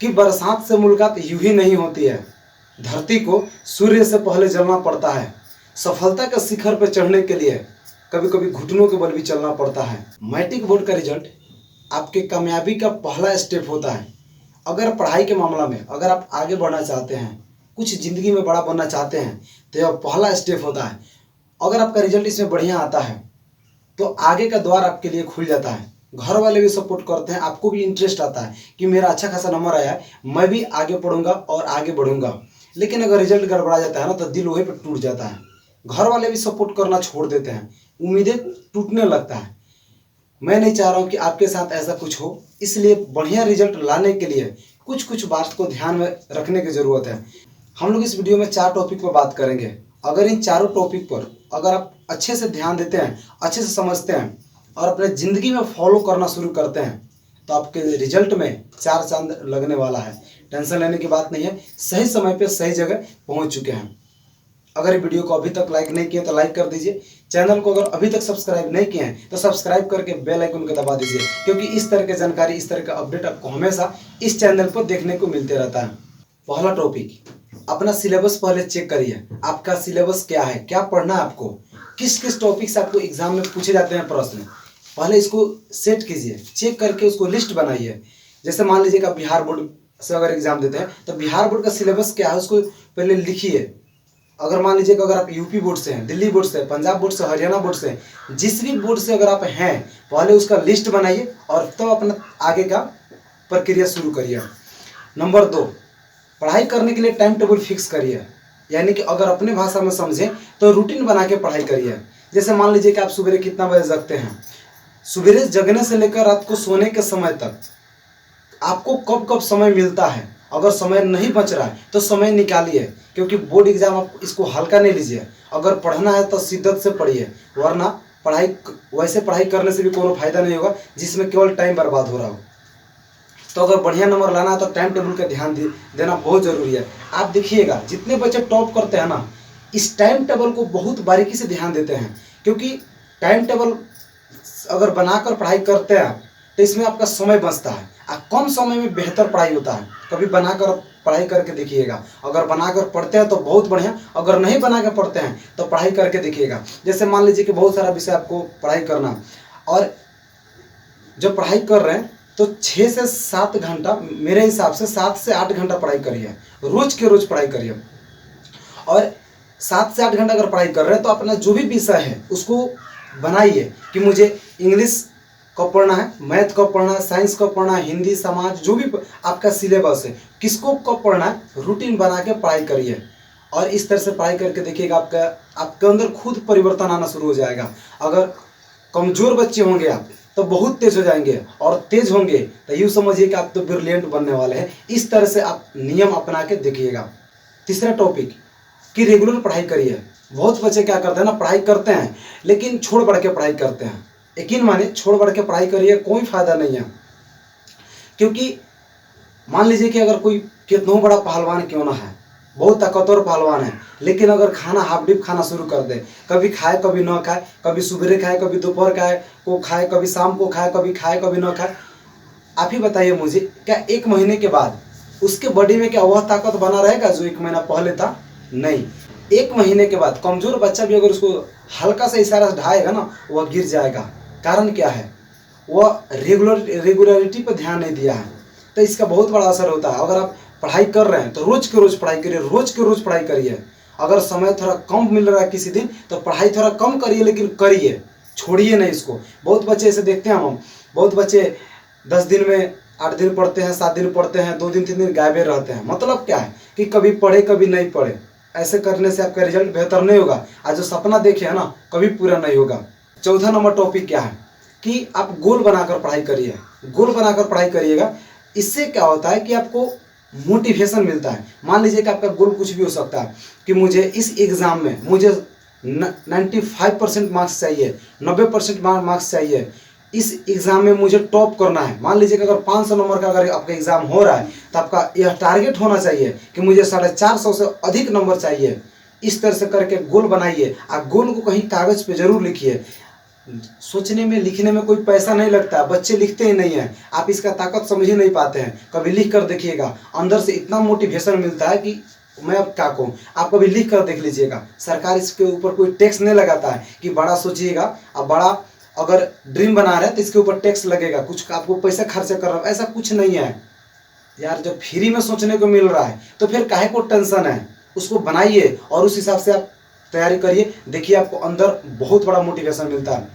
कि बरसात से मुलाकात यूं ही नहीं होती है। धरती को सूर्य से पहले जलना पड़ता है। सफलता के शिखर पर चढ़ने के लिए कभी कभी घुटनों के बल भी चलना पड़ता है। मैट्रिक बोर्ड का रिजल्ट आपके कामयाबी का पहला स्टेप होता है। अगर पढ़ाई के मामला में अगर आप आगे बढ़ना चाहते हैं, कुछ ज़िंदगी में बड़ा बनना चाहते हैं, तो यह पहला स्टेप होता है। अगर आपका रिजल्ट इसमें बढ़िया आता है तो आगे का द्वार आपके लिए खुल जाता है। घर वाले भी सपोर्ट करते हैं, आपको भी इंटरेस्ट आता है कि मेरा अच्छा खासा नंबर आया है, मैं भी आगे पढ़ूंगा और आगे बढ़ूंगा। लेकिन अगर रिजल्ट गड़बड़ा जाता है ना, तो दिल वहीं पर टूट जाता है। घर वाले भी सपोर्ट करना छोड़ देते हैं, उम्मीदें टूटने लगता है। मैं नहीं चाह रहा हूँ कि आपके साथ ऐसा कुछ हो, इसलिए बढ़िया रिजल्ट लाने के लिए कुछ कुछ बात को ध्यान में रखने की ज़रूरत है। हम लोग इस वीडियो में 4 टॉपिक पर बात करेंगे। अगर इन चारों टॉपिक पर अगर आप अच्छे से ध्यान देते हैं, अच्छे से समझते हैं और अपने ज़िंदगी में फॉलो करना शुरू करते हैं, तो आपके रिजल्ट में 4 चांद लगने वाला है। टेंशन लेने की बात नहीं है, सही समय पे सही जगह पहुंच चुके हैं। अगर वीडियो को अभी तक लाइक नहीं किए तो लाइक कर दीजिए। चैनल को अगर अभी तक सब्सक्राइब नहीं किए हैं तो सब्सक्राइब करके बेल आइकन को दबा दीजिए, क्योंकि इस तरह की जानकारी, इस तरह का अपडेट आपको हमेशा इस चैनल पर देखने को मिलते रहता है। पहला टॉपिक, अपना सिलेबस पहले चेक करिए। आपका सिलेबस क्या है, क्या पढ़ना है आपको, किस किस टॉपिक से आपको एग्जाम में पूछे जाते हैं प्रश्न। पहले इसको सेट कीजिए, चेक करके उसको लिस्ट बनाइए। जैसे मान लीजिए कि आप बिहार बोर्ड से अगर एग्जाम देते हैं तो बिहार बोर्ड का सिलेबस क्या है उसको पहले लिखिए। अगर मान लीजिए कि अगर आप यूपी बोर्ड से हैं, दिल्ली बोर्ड से, पंजाब बोर्ड से, हरियाणा बोर्ड से, जिस भी बोर्ड से अगर आप हैं, पहले उसका लिस्ट बनाइए और तब अपना आगे का प्रक्रिया शुरू करिए। नंबर 2, पढ़ाई करने के लिए टाइम टेबल फिक्स करिए। यानी कि अगर अपने भाषा में समझें तो रूटीन बना के पढ़ाई करिए। जैसे मान लीजिए कि आप सुबह कितना बजे जगते हैं, सुबह जगने से लेकर रात को सोने के समय तक आपको कब कब समय मिलता है। अगर समय नहीं बच रहा है तो समय निकालिए, क्योंकि बोर्ड एग्जाम आप इसको हल्का नहीं लीजिए। अगर पढ़ना है तो शिद्दत से पढ़िए, वरना वैसे पढ़ाई करने से भी कोई फायदा नहीं होगा जिसमें केवल टाइम बर्बाद हो रहा हो। तो अगर बढ़िया नंबर लाना है तो टाइम टेबल का ध्यान देना बहुत ज़रूरी है। आप देखिएगा जितने बच्चे टॉप करते हैं ना, इस टाइम टेबल को बहुत बारीकी से ध्यान देते हैं, क्योंकि टाइम टेबल अगर बनाकर पढ़ाई करते हैं तो इसमें आपका समय बचता है और कम समय में बेहतर पढ़ाई होता है। कभी बनाकर पढ़ाई करके देखिएगा। अगर बनाकर पढ़ते हैं तो बहुत बढ़िया, अगर नहीं बना कर पढ़ते हैं तो पढ़ाई करके देखिएगा। जैसे मान लीजिए कि बहुत सारा विषय आपको पढ़ाई करना, और जब पढ़ाई कर रहे हैं तो 6 से 7 घंटा, मेरे हिसाब से 7 से 8 घंटा पढ़ाई करिए, रोज के रोज पढ़ाई करिए। और 7 से 8 घंटा अगर पढ़ाई कर रहे हैं तो अपना जो भी विषय है उसको बनाइए कि मुझे इंग्लिश कब पढ़ना है, मैथ कब पढ़ना है, साइंस कब पढ़ना है, हिंदी, समाज, जो भी आपका सिलेबस है किसको कब पढ़ना है, रूटीन बना के पढ़ाई करिए। और इस तरह से पढ़ाई करके देखिएगा आपके अंदर खुद परिवर्तन आना शुरू हो जाएगा। अगर कमज़ोर बच्चे होंगे आप तो बहुत तेज हो जाएंगे, और तेज होंगे तो यूँ समझिए कि आप तो ब्रिलियंट बनने वाले हैं। इस तरह से आप नियम अपना के देखिएगा। तीसरा टॉपिक कि रेगुलर पढ़ाई करिए। बहुत बच्चे क्या करते हैं ना, पढ़ाई करते हैं लेकिन छोड़ बढ़ के पढ़ाई करते हैं। यकीन माने, छोड़ बढ़ के पढ़ाई करिए, कोई फायदा नहीं है। क्योंकि मान लीजिए कि अगर कोई कितना बड़ा पहलवान क्यों ना है, बहुत ताकतवर पहलवान है, लेकिन अगर खाना हाफ डिप खाना शुरू कर दे, कभी खाए कभी ना खाए, कभी सुबह खाए कभी दोपहर खाए, कभी शाम को खाए, कभी खाए कभी ना खाए, आप ही बताइए मुझे, क्या 1 महीने के बाद उसके बॉडी में क्या वह ताकत बना रहेगा जो 1 महीना पहले था? नहीं। 1 महीने के बाद कमजोर बच्चा भी अगर उसको हल्का सा इशारा ढाएगा ना, वह गिर जाएगा। कारण क्या है? वह रेगुलरिटी पर ध्यान नहीं दिया है। तो इसका बहुत बड़ा असर होता है। अगर आप पढ़ाई कर रहे हैं तो रोज के रोज पढ़ाई करिए, रोज के रोज पढ़ाई करिए। अगर समय थोड़ा कम मिल रहा है किसी दिन तो पढ़ाई थोड़ा कम करिए, लेकिन करिए, छोड़िए नहीं इसको। बहुत बच्चे ऐसे देखते हैं हम, बहुत बच्चे 10 दिन में 8 दिन पढ़ते हैं, 7 दिन पढ़ते हैं, 2 दिन 3 दिन गायबे रहते हैं। मतलब क्या है कि कभी पढ़े कभी नहीं पढ़े। ऐसे करने से आपका रिजल्ट बेहतर नहीं होगा, आज जो सपना देखे है ना कभी पूरा नहीं होगा। चौथा नंबर टॉपिक क्या है कि आप गोल बनाकर पढ़ाई करिए। गोल बनाकर पढ़ाई करिएगा, इससे क्या होता है कि आपको मोटिवेशन मिलता है। मान लीजिए कि आपका गोल कुछ भी हो सकता है कि मुझे इस एग्ज़ाम में मुझे 95% मार्क्स चाहिए, 90% मार्क्स चाहिए, इस एग्ज़ाम में मुझे टॉप करना है। मान लीजिए कि अगर 500 नंबर का अगर आपका एग्ज़ाम हो रहा है तो आपका यह टारगेट होना चाहिए कि मुझे 450 से अधिक नंबर चाहिए। इस तरह से करके गोल बनाइए। आप गोल को कहीं कागज़ पे ज़रूर लिखिए। सोचने में लिखने में कोई पैसा नहीं लगता है, बच्चे लिखते ही नहीं हैं, आप इसका ताकत समझ ही नहीं पाते हैं। कभी लिख कर देखिएगा, अंदर से इतना मोटिवेशन मिलता है कि मैं अब क्या कहूँ। आप कभी लिख कर देख लीजिएगा, सरकार इसके ऊपर कोई टैक्स नहीं लगाता है कि बड़ा सोचिएगा। अब बड़ा अगर ड्रीम बना रहे हैं तो इसके ऊपर टैक्स लगेगा, कुछ आपको पैसा खर्च कर रहा है, ऐसा कुछ नहीं है यार। जब फ्री में सोचने को मिल रहा है तो फिर काहे को टेंशन है। उसको बनाइए और उस हिसाब से आप तैयारी करिए, देखिए आपको अंदर बहुत बड़ा मोटिवेशन मिलता है।